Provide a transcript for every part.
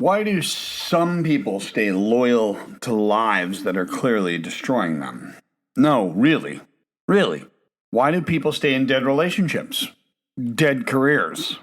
Why do some people stay loyal to lives that are clearly destroying them? No, really. Really. Why do people stay in dead relationships, dead careers,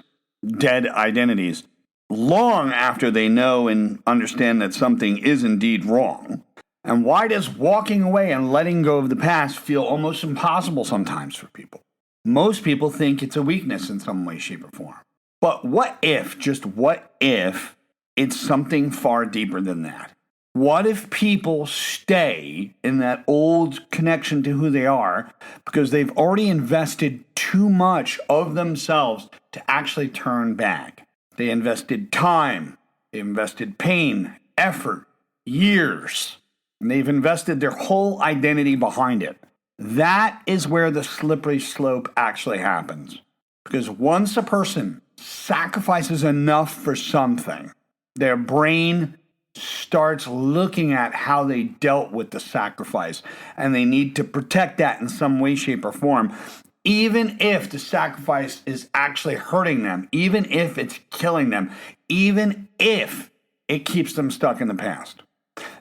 dead identities, long after they know and understand that something is indeed wrong? And why does walking away and letting go of the past feel almost impossible sometimes for people? Most people think it's a weakness in some way, shape, or form. But what if, just what if, it's something far deeper than that? What if people stay in that old connection to who they are because they've already invested too much of themselves to actually turn back? They invested time, they invested pain, effort, years, and they've invested their whole identity behind it. That is where the slippery slope actually happens. Because once a person sacrifices enough for something, their brain starts looking at how they dealt with the sacrifice, and they need to protect that in some way, shape, or form, even if the sacrifice is actually hurting them, even if it's killing them, even if it keeps them stuck in the past.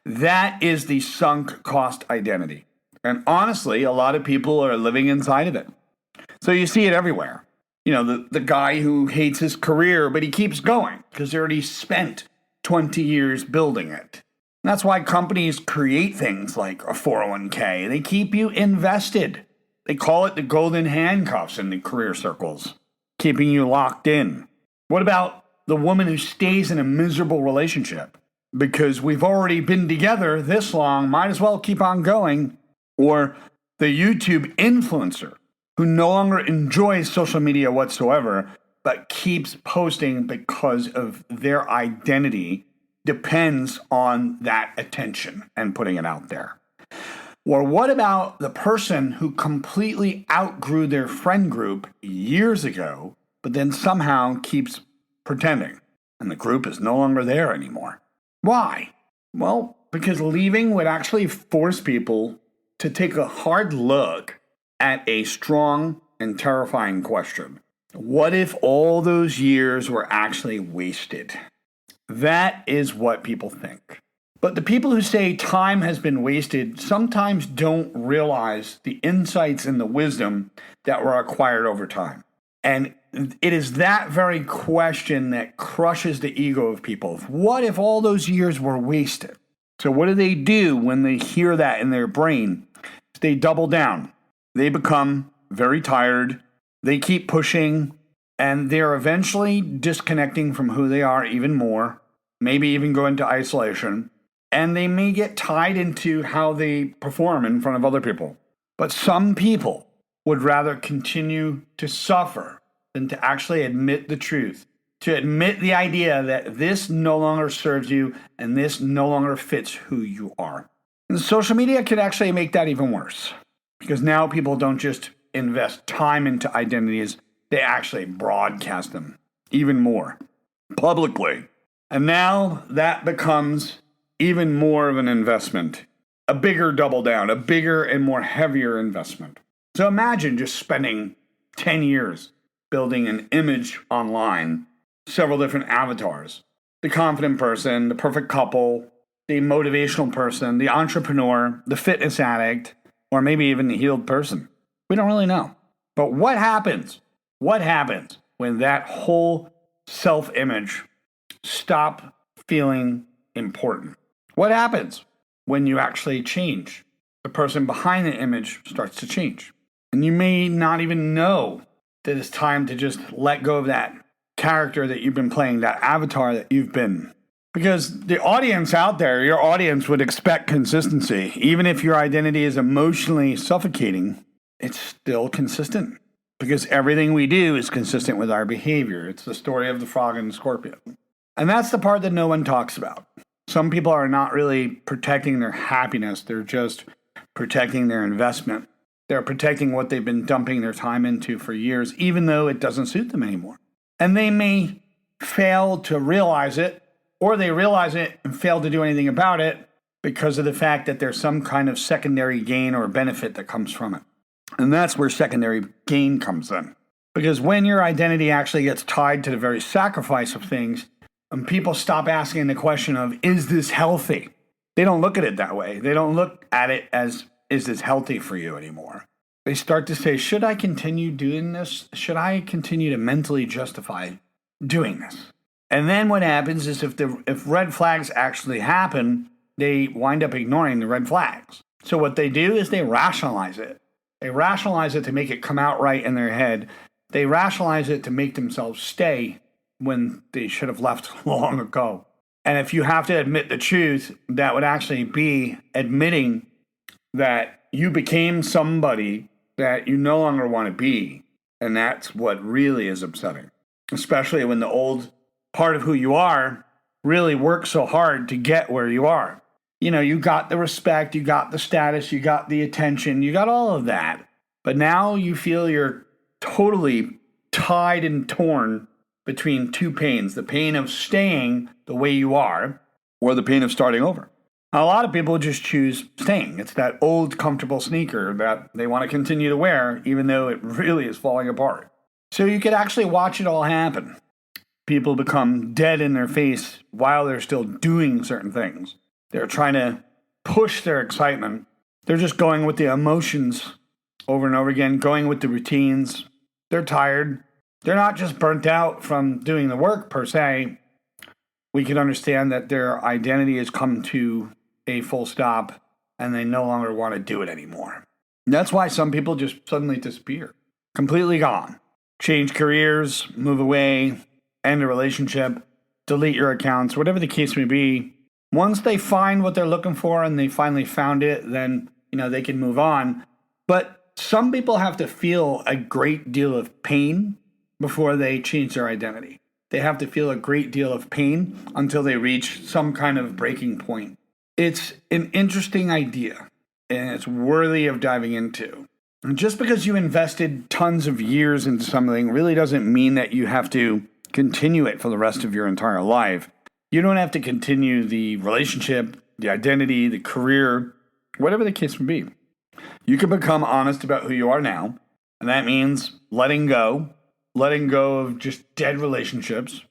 That is the sunk cost identity. And honestly, a lot of people are living inside of it. So you see it everywhere. You know, the guy who hates his career, but he keeps going because he already spent 20 years building it. And that's why companies create things like a 401k. They keep you invested. They call it the golden handcuffs in the career circles, keeping you locked in. What about the woman who stays in a miserable relationship? Because we've already been together this long, might as well keep on going. Or the YouTube influencer who no longer enjoys social media whatsoever, but keeps posting because of their identity depends on that attention and putting it out there. Or what about the person who completely outgrew their friend group years ago, but then somehow keeps pretending, and the group is no longer there anymore? Why? Well, because leaving would actually force people to take a hard look at a strong and terrifying question. What if all those years were actually wasted? That is what people think. But the people who say time has been wasted sometimes don't realize the insights and the wisdom that were acquired over time. And it is that very question that crushes the ego of people. What if all those years were wasted? So what do when they hear that in their brain? They double down. They become very tired. They keep pushing, and they're eventually disconnecting from who they are even more, maybe even go into isolation, and they may get tied into how they perform in front of other people. But some people would rather continue to suffer than to actually admit the truth, to admit the idea that this no longer serves you and this no longer fits who you are. And social media can actually make that even worse, because now people don't just invest time into identities, they actually broadcast them even more publicly. And now that becomes even more of an investment, a bigger double down, a bigger and more heavier investment. So imagine just spending 10 years building an image online, several different avatars, the confident person, the perfect couple, the motivational person, the entrepreneur, the fitness addict, or maybe even the healed person. We don't really know. But what happens? What happens when that whole self-image stops feeling important? What happens when you actually change? The person behind the image starts to change. And you may not even know that it's time to just let go of that character that you've been playing, that avatar that you've been. Because the audience out there, your audience would expect consistency. Even if your identity is emotionally suffocating, it's still consistent. Because everything we do is consistent with our behavior. It's the story of the frog and the scorpion. And that's the part that no one talks about. Some people are not really protecting their happiness. They're just protecting their investment. They're protecting what they've been dumping their time into for years, even though it doesn't suit them anymore. And they may fail to realize it, or they realize it and fail to do anything about it because of the fact that there's some kind of secondary gain or benefit that comes from it. And that's where secondary gain comes in. Because when your identity actually gets tied to the very sacrifice of things, And people stop asking the question of, is this healthy? They don't look at it that way. They don't look at it as, is this healthy for you anymore? They start to say, should I continue doing this? Should I continue to mentally justify doing this? And then what happens is if red flags actually happen, they wind up ignoring the red flags. So what they do is they rationalize it. They rationalize it to make it come out right in their head. They rationalize it to make themselves stay when they should have left long ago. And if you have to admit the truth, that would actually be admitting that you became somebody that you no longer want to be. And that's what really is upsetting, especially when the old part of who you are really worked so hard to get where you are. You know, you got the respect, you got the status, you got the attention, you got all of that. But now you feel you're totally tied and torn between two pains, the pain of staying the way you are or the pain of starting over. A lot of people just choose staying. It's that old comfortable sneaker that they want to continue to wear, even though it really is falling apart. So you could actually watch it all happen. People become dead in their face while they're still doing certain things. They're trying to push their excitement. They're just going with the emotions over and over again, going with the routines. They're tired. They're not just burnt out from doing the work per se. We can understand that their identity has come to a full stop and they no longer want to do it anymore. That's why some people just suddenly disappear, completely gone. Change careers, move away, end a relationship, delete your accounts, whatever the case may be. Once they find what they're looking for and they finally found it, then, they can move on. But some people have to feel a great deal of pain before they change their identity. They have to feel a great deal of pain until they reach some kind of breaking point. It's an interesting idea, and it's worthy of diving into. And just because you invested tons of years into something really doesn't mean that you have to continue it for the rest of your entire life. You don't have to continue the relationship, the identity, the career, whatever the case may be. You can become honest about who you are now, and that means letting go of just dead relationships,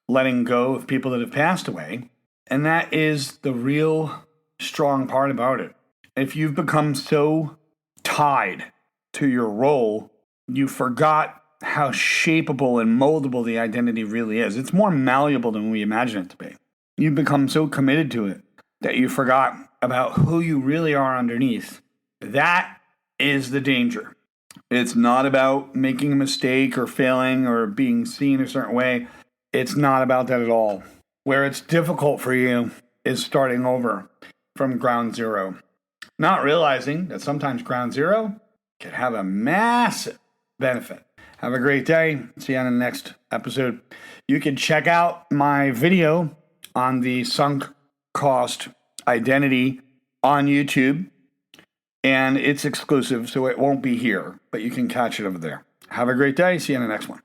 letting go of people that have passed away, and that is the real strong part about it. If you've become so tied to your role, you forgot how shapeable and moldable the identity really is. It's more malleable than we imagine it to be. You've become so committed to it that you forgot about who you really are underneath. That is the danger. It's not about making a mistake or failing or being seen a certain way. It's not about that at all. Where it's difficult for you is starting over from ground zero. Not realizing that sometimes ground zero can have a massive benefit. Have a great day. See you on the next episode. You can check out my video on the sunk cost identity on YouTube. And it's exclusive, so it won't be here, but you can catch it over there. Have a great day. See you in the next one.